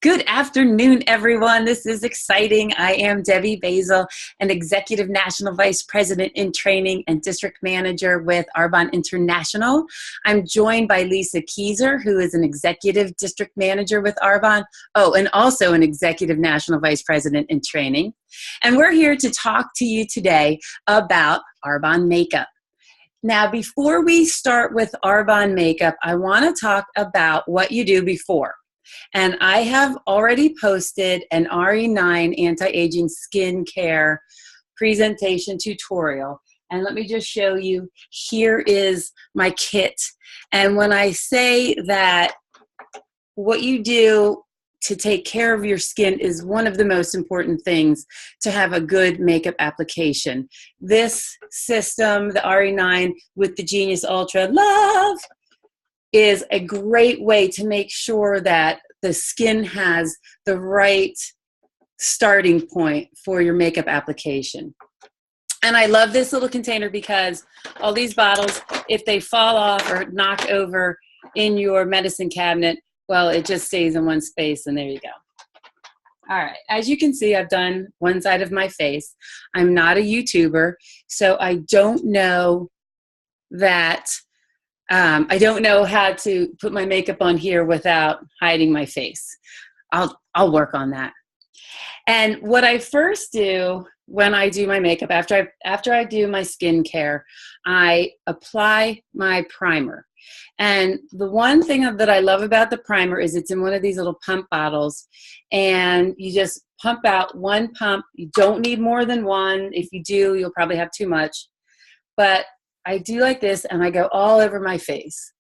Good afternoon, everyone. This is exciting. I am Debbie Basil, an Executive National Vice President in Training and District Manager with Arbonne International. I'm joined by Lisa Keyser, who is an Executive District Manager with Arbonne. Oh, and also an Executive National Vice President in Training. And we're here to talk to you today about Arbonne Makeup. Now, before we start with Arbonne Makeup, I want to talk about what you do before. And I have already posted an RE9 anti-aging skincare presentation tutorial. And let me just show you, here is my kit. And when I say that what you do to take care of your skin is one of the most important things to have a good makeup application. This system, the RE9 with the Genius Ultra Love, is a great way to make sure that the skin has the right starting point for your makeup application. And I love this little container because all these bottles, if they fall off or knock over in your medicine cabinet, well, it just stays in one space, and there you go. All right, as you can see, I've done one side of my face. I'm not a YouTuber, so I don't know that I don't know how to put my makeup on here without hiding my face. I'll work on that. And what I first do when I do my makeup, after I do my skincare, I apply my primer. And the one thing that I love about the primer is it's in one of these little pump bottles, and you just pump out one pump. You don't need more than one. If you do, you'll probably have too much. But I do like this, and I go all over my face.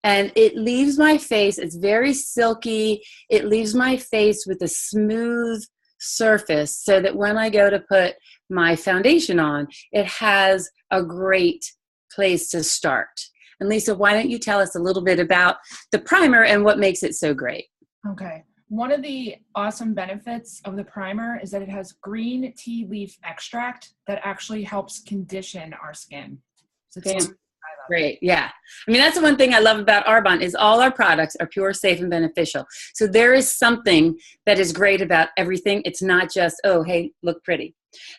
And it leaves my face, it's very silky. It leaves my face with a smooth surface so that when I go to put my foundation on, it has a great place to start. And Lisa, why don't you tell us a little bit about the primer and what makes it so great? Okay. One of the awesome benefits of the primer is that it has green tea leaf extract that actually helps condition our skin. So it's great. Yeah. I mean, that's the one thing I love about Arbonne is all our products are pure, safe, and beneficial. So there is something that is great about everything. It's not just, oh, hey, look pretty.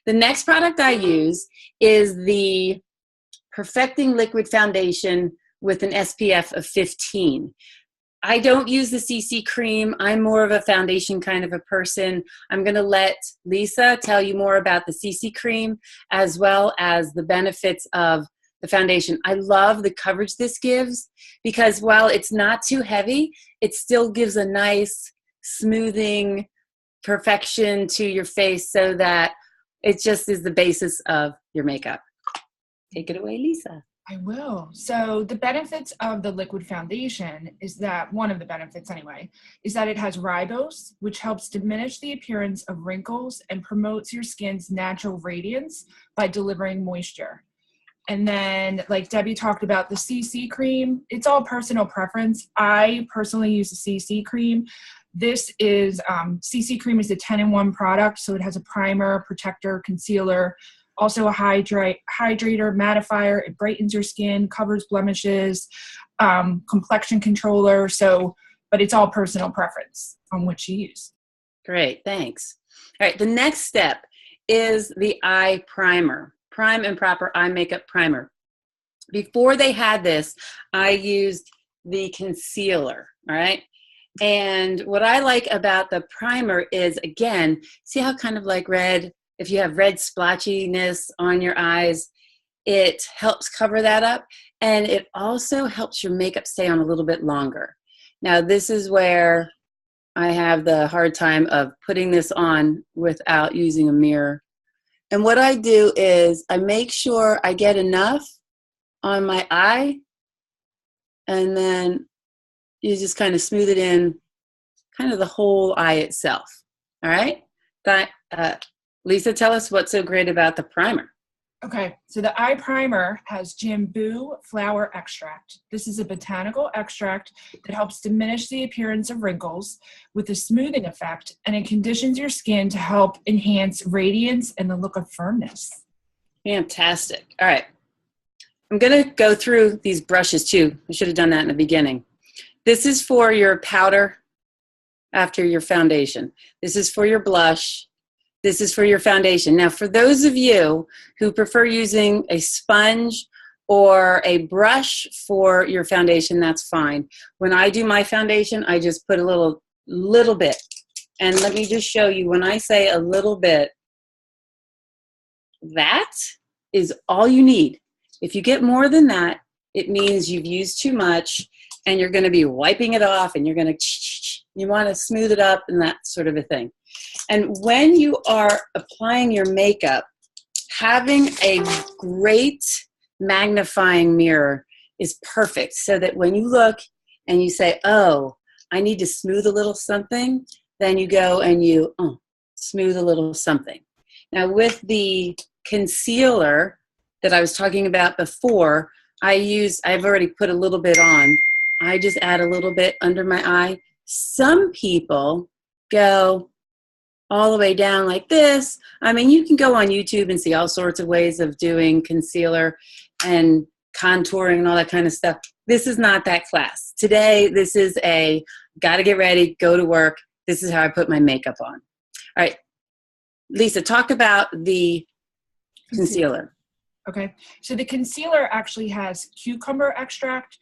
The next product I use is the Perfecting Liquid Foundation with an SPF of 15. I don't use the CC cream. I'm more of a foundation kind of a person. I'm going to let Lisa tell you more about the CC cream as well as the benefits of the foundation. I love the coverage this gives because while it's not too heavy, it still gives a nice smoothing perfection to your face so that it just is the basis of your makeup. Take it away, Lisa. I will. So the benefits of the liquid foundation is that, one of the benefits anyway, is that it has ribose, which helps diminish the appearance of wrinkles and promotes your skin's natural radiance by delivering moisture. And then, like Debbie talked about, the CC cream, it's all personal preference. I personally use the CC cream. This is, CC cream is a 10-in-1 product, so it has a primer, protector, concealer, also a hydrator, mattifier. It brightens your skin, covers blemishes, complexion controller. So, but it's all personal preference on which you use. Great, thanks. All right, the next step is the eye primer. Prime and Proper Eye Makeup Primer. Before they had this, I used the concealer, all right? And what I like about the primer is, again, see how kind of like red, if you have red splotchiness on your eyes, it helps cover that up. And it also helps your makeup stay on a little bit longer. Now, this is where I have the hard time of putting this on without using a mirror. And what I do is I make sure I get enough on my eye, and then you just kind of smooth it in, kind of the whole eye itself. All right? Lisa, tell us what's so great about the primer. Okay, so the eye primer has Jambu flower extract. This is a botanical extract that helps diminish the appearance of wrinkles with a smoothing effect, and it conditions your skin to help enhance radiance and the look of firmness. Fantastic. All right. I'm going to go through these brushes too. I should have done that in the beginning. This is for your powder after your foundation. This is for your blush. This is for your foundation. Now, for those of you who prefer using a sponge or a brush for your foundation, that's fine. When I do my foundation, I just put a little bit. And let me just show you, when I say a little bit, that is all you need. If you get more than that, it means you've used too much and you're going to be wiping it off and you're going to, you want to smooth it up and that sort of a thing. And when you are applying your makeup, having a great magnifying mirror is perfect, so that when you look and you say, oh, I need to smooth a little something, then you go and you smooth a little something. Now with the concealer that I was talking about before, I've already put a little bit on. I just add a little bit under my eye. Some people go all the way down like this. I mean, you can go on YouTube and see all sorts of ways of doing concealer and contouring and all that kind of stuff. This is not that class. Today, this is a gotta get ready, go to work. This is how I put my makeup on. All right, Lisa, talk about the concealer. Okay, so the concealer actually has cucumber extract,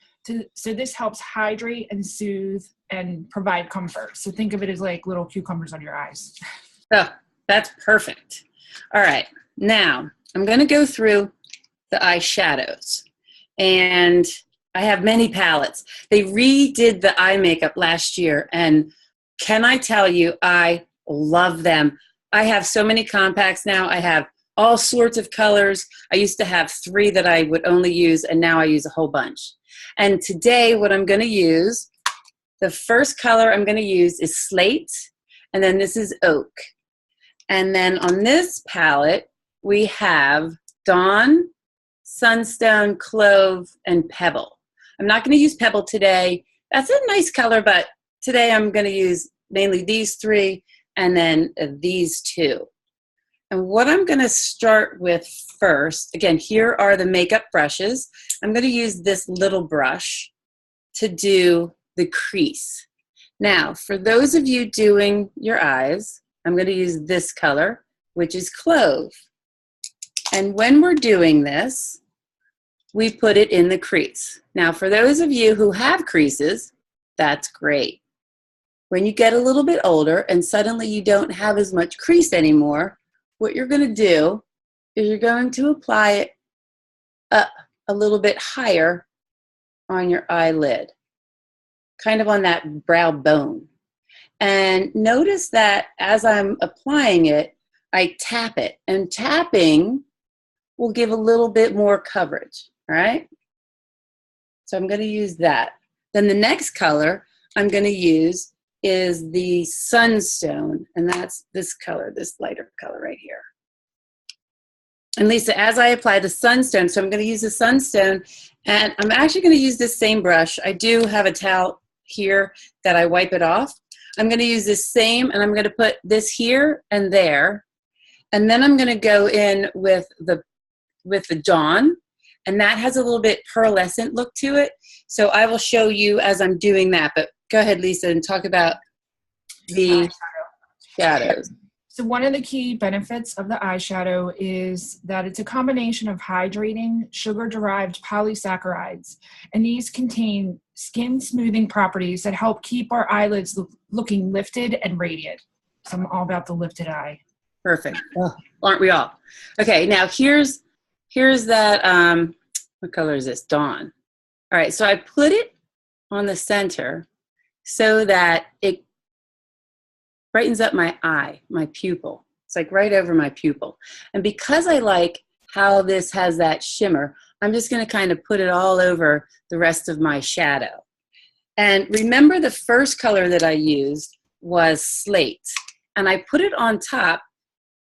so this helps hydrate and soothe and provide comfort. So think of it as like little cucumbers on your eyes. Oh, that's perfect. All right, now I'm going to go through the eyeshadows. And I have many palettes. They redid the eye makeup last year, and can I tell you, I love them. I have so many compacts now. I have all sorts of colors. I used to have 3 that I would only use, and now I use a whole bunch. And today what I'm going to use, the first color I'm going to use is Slate, and then this is Oak. And then on this palette, we have Dawn, Sunstone, Clove, and Pebble. I'm not going to use Pebble today. That's a nice color, but today I'm going to use mainly these 3 and then these 2. And what I'm going to start with first, again, here are the makeup brushes. I'm going to use this little brush to do the crease. Now, for those of you doing your eyes, I'm going to use this color, which is Clove. And when we're doing this, we put it in the crease. Now, for those of you who have creases, that's great. When you get a little bit older and suddenly you don't have as much crease anymore, what you're going to do is you're going to apply it up a little bit higher on your eyelid, kind of on that brow bone. And notice that as I'm applying it, I tap it, and tapping will give a little bit more coverage, all right? So I'm going to use that. Then the next color I'm going to use is the Sunstone, and that's this color, this lighter color right here. And Lisa, as I apply the Sunstone, so I'm going to use the Sunstone, and I'm actually going to use this same brush. I do have a towel here that I wipe it off. I'm going to use this same, and I'm going to put this here and there, and then I'm going to go in with the Dawn, and that has a little bit pearlescent look to it. So I will show you as I'm doing that, but go ahead, Lisa, and talk about the shadows. So one of the key benefits of the eyeshadow is that it's a combination of hydrating, sugar-derived polysaccharides, and these contain skin-smoothing properties that help keep our eyelids looking lifted and radiant. So I'm all about the lifted eye. Perfect. Oh, aren't we all? Okay, now here's that, what color is this? Dawn. All right, so I put it on the center so that it brightens up my eye, my pupil. It's like right over my pupil. And because I like how this has that shimmer, I'm just going to kind of put it all over the rest of my shadow. And remember, the first color that I used was Slate. And I put it on top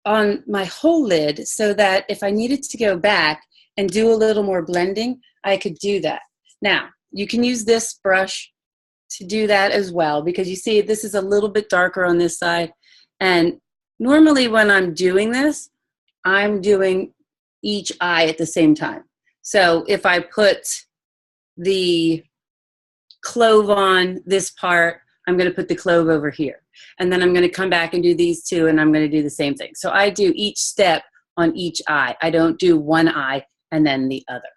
on my whole lid so that if I needed to go back and do a little more blending, I could do that. Now, you can use this brush to do that as well, because you see this is a little bit darker on this side. And normally when I'm doing this, I'm doing each eye at the same time. So if I put the Clove on this part, I'm going to put the clove over here. And then I'm going to come back and do these two, and I'm going to do the same thing. So I do each step on each eye. I don't do one eye and then the other.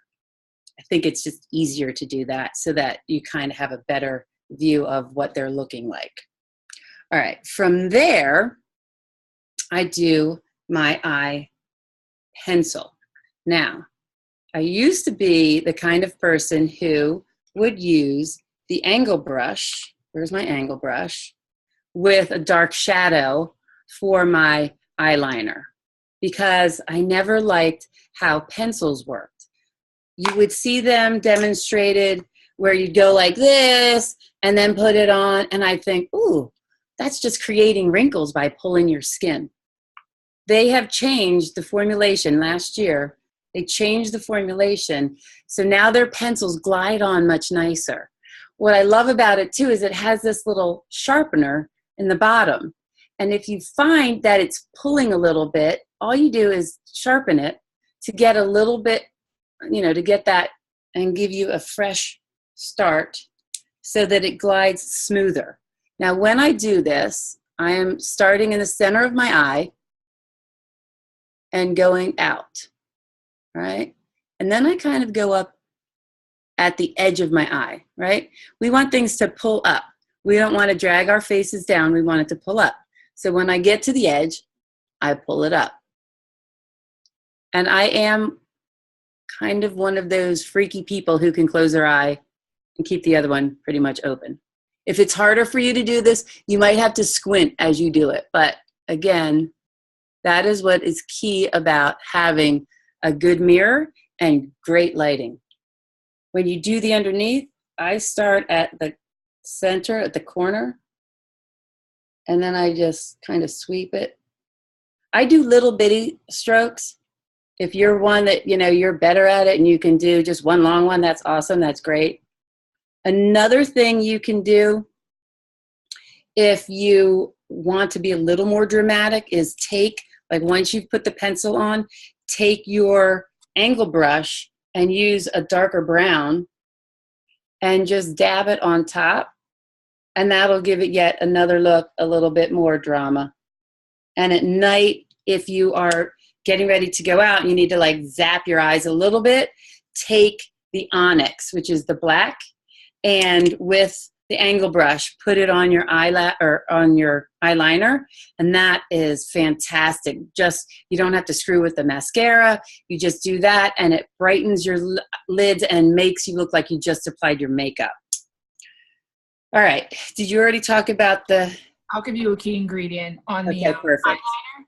I think it's just easier to do that so that you kind of have a better view of what they're looking like. All right, from there, I do my eye pencil. Now, I used to be the kind of person who would use the angle brush, where's my angle brush, with a dark shadow for my eyeliner, because I never liked how pencils worked. You would see them demonstrated where you'd go like this and then put it on, and I'd think, ooh, that's just creating wrinkles by pulling your skin. They have changed the formulation last year. They changed the formulation, so now their pencils glide on much nicer. What I love about it too is it has this little sharpener in the bottom, and if you find that it's pulling a little bit, all you do is sharpen it to get a little bit, to get that and give you a fresh start so that it glides smoother. Now, when I do this, I am starting in the center of my eye and going out, right? And then I kind of go up at the edge of my eye, right? We want things to pull up. We don't want to drag our faces down. We want it to pull up. So when I get to the edge, I pull it up. And I am kind of one of those freaky people who can close their eye and keep the other one pretty much open. If it's harder for you to do this, you might have to squint as you do it. But again, that is what is key about having a good mirror and great lighting. When you do the underneath, I start at the center, at the corner, and then I just kind of sweep it. I do little bitty strokes. If you're one that, you're better at it and you can do just one long one, that's awesome, that's great. Another thing you can do if you want to be a little more dramatic is once you've put the pencil on, take your angle brush and use a darker brown and just dab it on top, and that'll give it yet another look, a little bit more drama. And at night, if you are getting ready to go out and you need to zap your eyes a little bit, take the onyx, which is the black, and with the angle brush, put it on your on your eyeliner, and that is fantastic. You don't have to screw with the mascara. You just do that, and it brightens your lids and makes you look like you just applied your makeup. All right. Did you already talk about the? I'll give you a key ingredient on the perfect. eyeliner.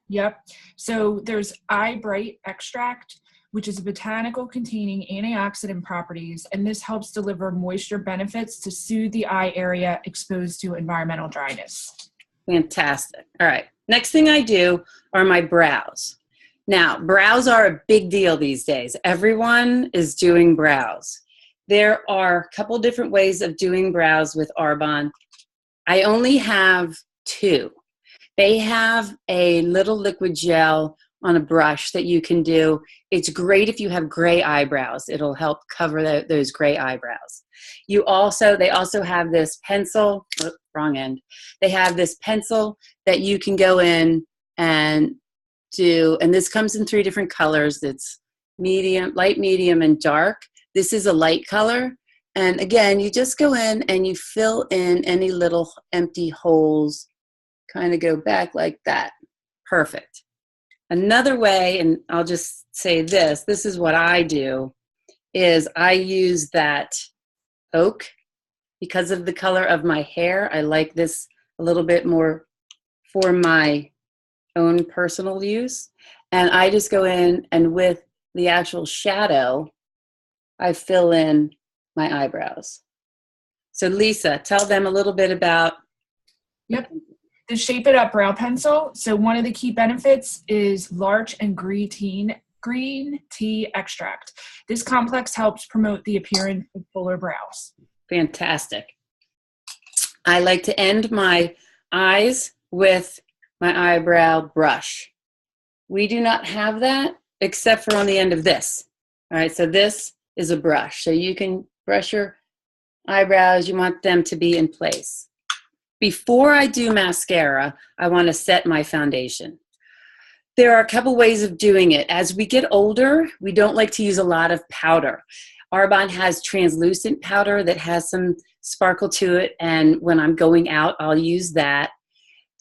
Yep. So there's eye bright extract, which is a botanical containing antioxidant properties, and this helps deliver moisture benefits to soothe the eye area exposed to environmental dryness. Fantastic. All right. Next thing I do are my brows. Now, brows are a big deal these days. Everyone is doing brows. There are a couple different ways of doing brows with Arbonne. I only have two. They have a little liquid gel on a brush that you can do. It's great if you have gray eyebrows. It'll help cover those gray eyebrows. They also have this pencil, wrong end. They have this pencil that you can go in and do, and this comes in 3 different colors. It's medium, light, medium, and dark. This is a light color. And again, you just go in and you fill in any little empty holes, kind of go back like that. Perfect. Another way, and I'll just say this is what I do, is I use that oak because of the color of my hair. I like this a little bit more for my own personal use. And I just go in and with the actual shadow, I fill in my eyebrows. So Lisa, tell them a little bit about. Yep. The Shape It Up brow pencil. So one of the key benefits is larch and green tea extract. This complex helps promote the appearance of fuller brows. Fantastic. I like to end my eyes with my eyebrow brush. We do not have that except for on the end of this. All right, so this is a brush. So you can brush your eyebrows. You want them to be in place. before I do mascara, I want to set my foundation. There are a couple ways of doing it. As we get older, we don't like to use a lot of powder. Arbonne has translucent powder that has some sparkle to it, and when I'm going out, I'll use that.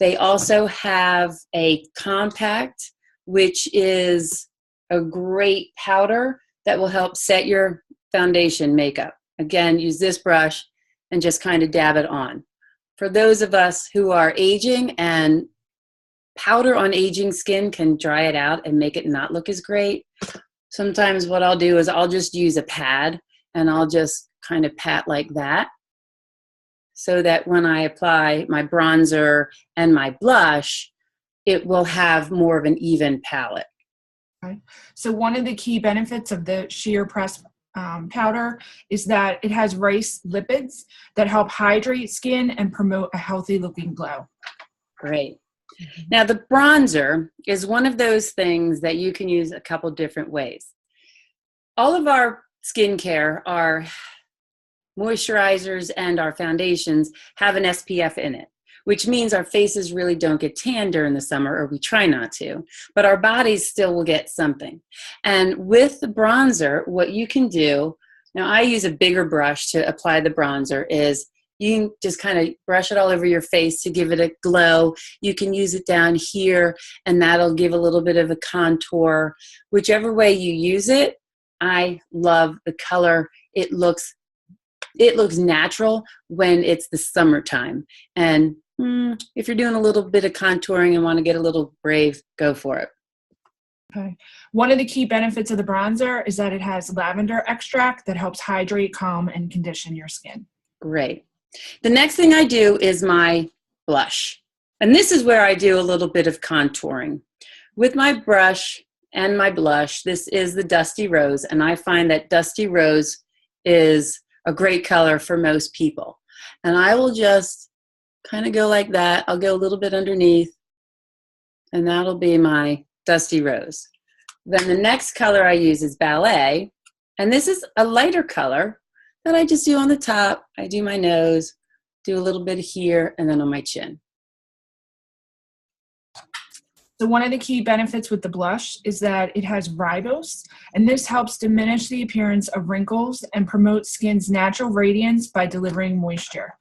They also have a compact, which is a great powder that will help set your foundation makeup. Again, use this brush and just kind of dab it on. For those of us who are aging, and powder on aging skin can dry it out and make it not look as great, sometimes what I'll do is I'll just use a pad and I'll just kind of pat like that, so that when I apply my bronzer and my blush, it will have more of an even palette. Okay. So one of the key benefits of the sheer press powder is that it has rice lipids that help hydrate skin and promote a healthy looking glow. Great. Now the bronzer is one of those things that you can use a couple different ways. All of our skincare, our moisturizers and our foundations have an SPF in it, which means our faces really don't get tan during the summer, or we try not to, but our bodies still will get something. And with the bronzer, what you can do, now I use a bigger brush to apply the bronzer, is you can just kind of brush it all over your face to give it a glow. You can use it down here, and that'll give a little bit of a contour. Whichever way you use it, I love the color. It looks natural when it's the summertime. And if you're doing a little bit of contouring and want to get a little brave, go for it. Okay. One of the key benefits of the bronzer is that it has lavender extract that helps hydrate, calm, and condition your skin. Great. The next thing I do is my blush. And this is where I do a little bit of contouring. With my brush and my blush, this is the Dusty Rose, and I find that Dusty Rose is a great color for most people. And I will just kind of go like that. I'll go a little bit underneath, and that'll be my Dusty Rose. Then the next color I use is Ballet, and this is a lighter color that I just do on the top. I do my nose, do a little bit here, and then on my chin. So one of the key benefits with the blush is that it has ribose, and this helps diminish the appearance of wrinkles and promote skin's natural radiance by delivering moisture.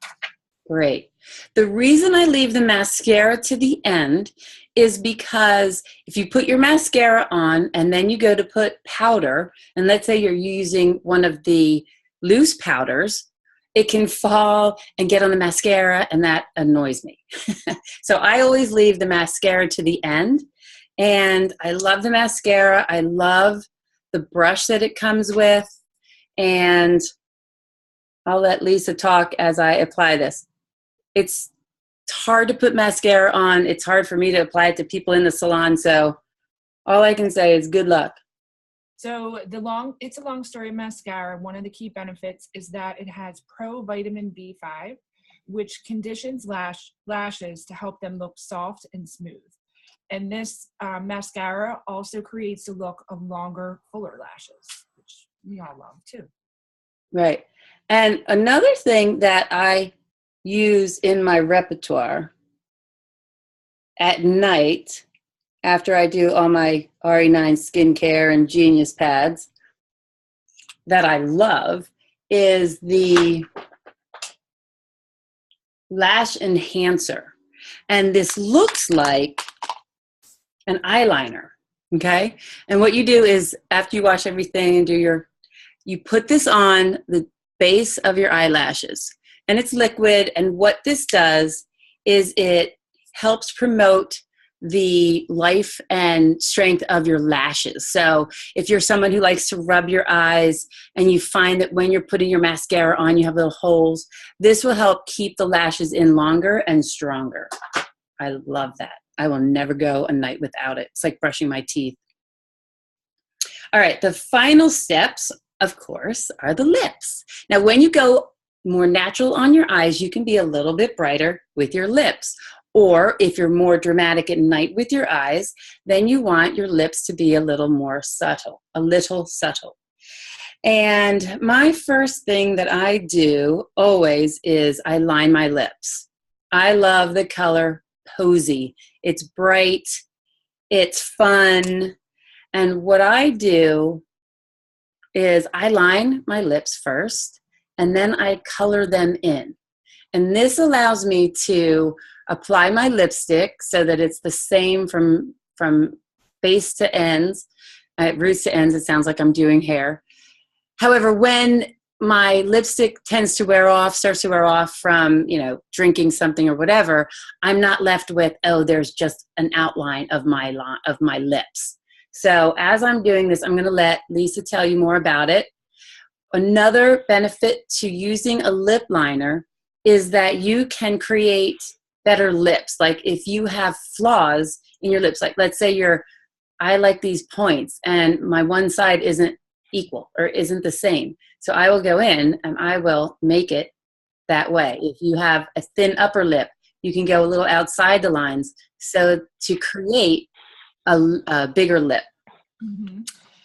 Great. The reason I leave the mascara to the end is because if you put your mascara on and then you go to put powder, and let's say you're using one of the loose powders, it can fall and get on the mascara, and that annoys me. So I always leave the mascara to the end, and I love the mascara. I love the brush that it comes with, and I'll let Lisa talk as I apply this. It's hard to put mascara on. It's hard for me to apply it to people in the salon, so all I can say is good luck. So It's a Long Story mascara. One of the key benefits is that it has pro-vitamin B5, which conditions lashes to help them look soft and smooth. And this mascara also creates the look of longer, fuller lashes, which we all love too. Right. And another thing that I use in my repertoire at night, after I do all my RE9 skincare and Genius pads, that I love, is the Lash Enhancer. And this looks like an eyeliner, okay? And what you do is, after you wash everything and you put this on the base of your eyelashes. And it's liquid, and what this does is it helps promote the life and strength of your lashes. So if you're someone who likes to rub your eyes and you find that when you're putting your mascara on you have little holes, this will help keep the lashes in longer and stronger. I love that. I will never go a night without it. It's like brushing my teeth. All right, the final steps, of course, are the lips. Now, when you go more natural on your eyes, you can be a little bit brighter with your lips. Or if you're more dramatic at night with your eyes, then you want your lips to be a little more subtle, And my first thing that I do always is I line my lips. I love the color Posy. It's bright, it's fun, and what I do is I line my lips first, and then I color them in. And this allows me to apply my lipstick so that it's the same from base to ends, roots to ends. It sounds like I'm doing hair. However, when my lipstick tends to wear off, starts to wear off from, drinking something or whatever, I'm not left with, oh, there's just an outline of my lips. So as I'm doing this, I'm going to let Lisa tell you more about it. Another benefit to using a lip liner is that you can create better lips. Like if you have flaws in your lips, like let's say I like these points and my one side isn't equal or isn't the same. So I will go in and I will make it that way. If you have a thin upper lip, you can go a little outside the lines so to create a bigger lip. Mm-hmm.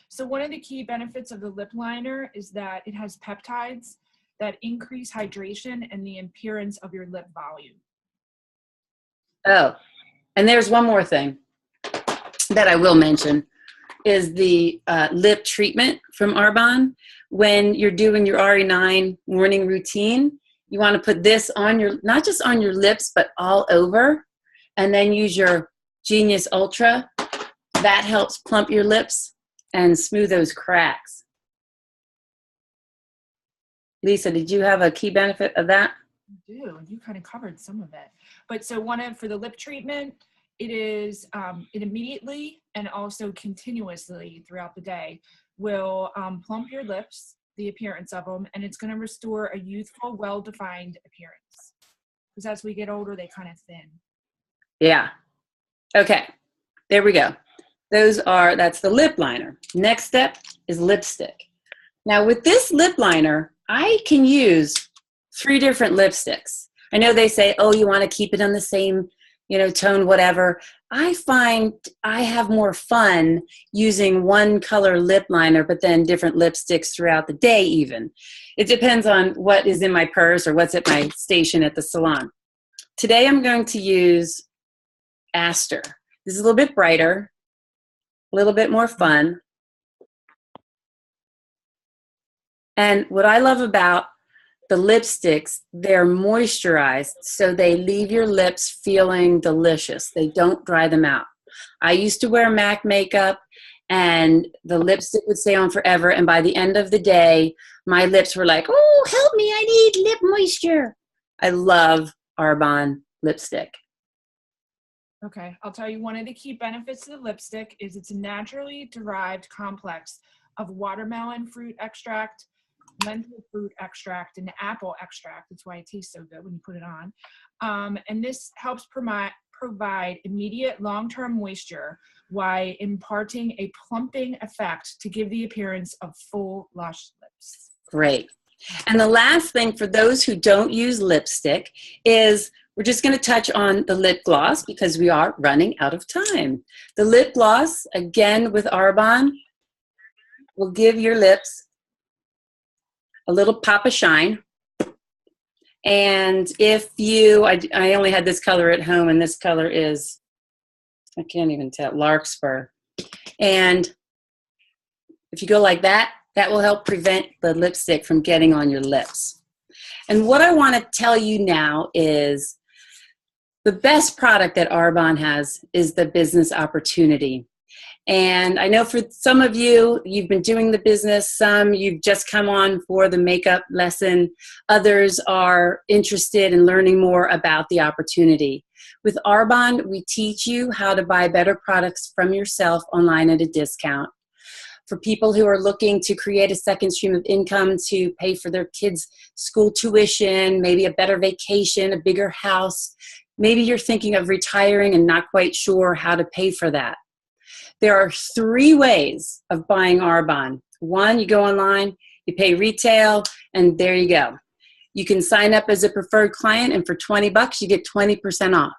So one of the key benefits of the lip liner is that it has peptides that increase hydration and the appearance of your lip volume. Oh, and there's one more thing that I will mention is the lip treatment from Arbonne. When you're doing your RE9 morning routine, you want to put this on not just on your lips, but all over, and then use your Genius Ultra. That helps plump your lips and smooth those cracks. Lisa, did you have a key benefit of that? I do. You kind of covered some of it. But so for the lip treatment, it is it immediately and also continuously throughout the day will plump your lips, the appearance of them, and it's going to restore a youthful, well-defined appearance. Because as we get older, they kind of thin. Yeah. Okay. There we go. That's the lip liner. Next step is lipstick. Now with this lip liner, I can use 3 different lipsticks. I know they say, oh, you want to keep it on the same, tone, whatever. I find I have more fun using one color lip liner, but then different lipsticks throughout the day even. It depends on what is in my purse or what's at my station at the salon. Today I'm going to use Aster. This is a little bit brighter, a little bit more fun. And what I love about the lipsticks, they're moisturized, so they leave your lips feeling delicious. They don't dry them out. I used to wear MAC makeup, and the lipstick would stay on forever, and by the end of the day, my lips were like, oh, help me, I need lip moisture. I love Arbonne lipstick. Okay, I'll tell you one of the key benefits of the lipstick is it's a naturally derived complex of watermelon fruit extract, lentil fruit extract, and apple extract. That's why it tastes so good when you put it on. And this helps provide immediate long-term moisture while imparting a plumping effect to give the appearance of full, lush lips. Great. And the last thing for those who don't use lipstick is we're just going to touch on the lip gloss because we are running out of time. The lip gloss, again with Arbonne, will give your lips a little pop of shine. And if I only had this color at home, and this color is, I can't even tell, Larkspur. And if you go like that, that will help prevent the lipstick from getting on your lips. And what I want to tell you now is the best product that Arbonne has is the business opportunity. And I know for some of you, you've been doing the business. Some you've just come on for the makeup lesson. Others are interested in learning more about the opportunity. With Arbonne, we teach you how to buy better products from yourself online at a discount. For people who are looking to create a second stream of income to pay for their kids' school tuition, maybe a better vacation, a bigger house. Maybe you're thinking of retiring and not quite sure how to pay for that. There are 3 ways of buying Arbonne. 1, you go online, you pay retail, and there you go. You can sign up as a preferred client, and for $20, you get 20% off.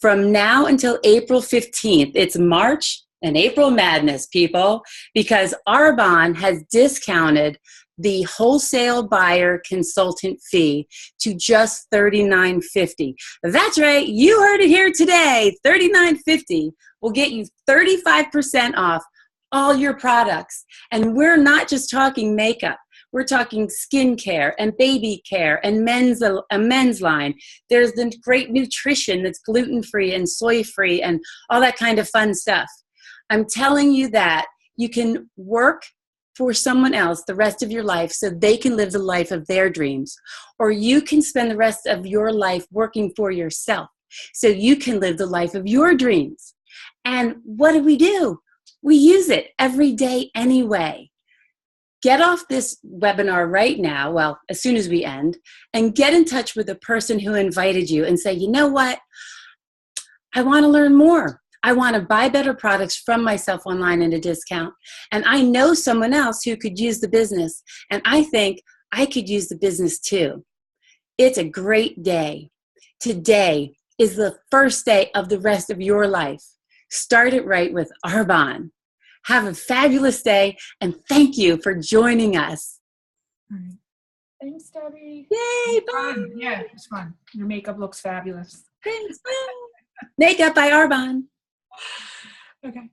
From now until April 15th, it's March and April Madness, people, because Arbonne has discounted the wholesale buyer consultant fee to just $39.50. That's right, you heard it here today. $39.50 will get you 35% off all your products. And we're not just talking makeup. We're talking skincare and baby care and a men's line. There's the great nutrition that's gluten-free and soy-free and all that kind of fun stuff. I'm telling you that you can work for someone else the rest of your life so they can live the life of their dreams. Or you can spend the rest of your life working for yourself so you can live the life of your dreams. And what do? We use it every day anyway. Get off this webinar right now, well, as soon as we end, and get in touch with the person who invited you and say, you know what? I want to learn more. I want to buy better products from myself online at a discount. And I know someone else who could use the business. And I think I could use the business too. It's a great day. Today is the first day of the rest of your life. Start it right with Arbonne. Have a fabulous day, and thank you for joining us. All right. Thanks, Debbie. Yay, bye. Fun. Yeah, it was fun. Your makeup looks fabulous. Thanks. Makeup by Arbonne. Okay.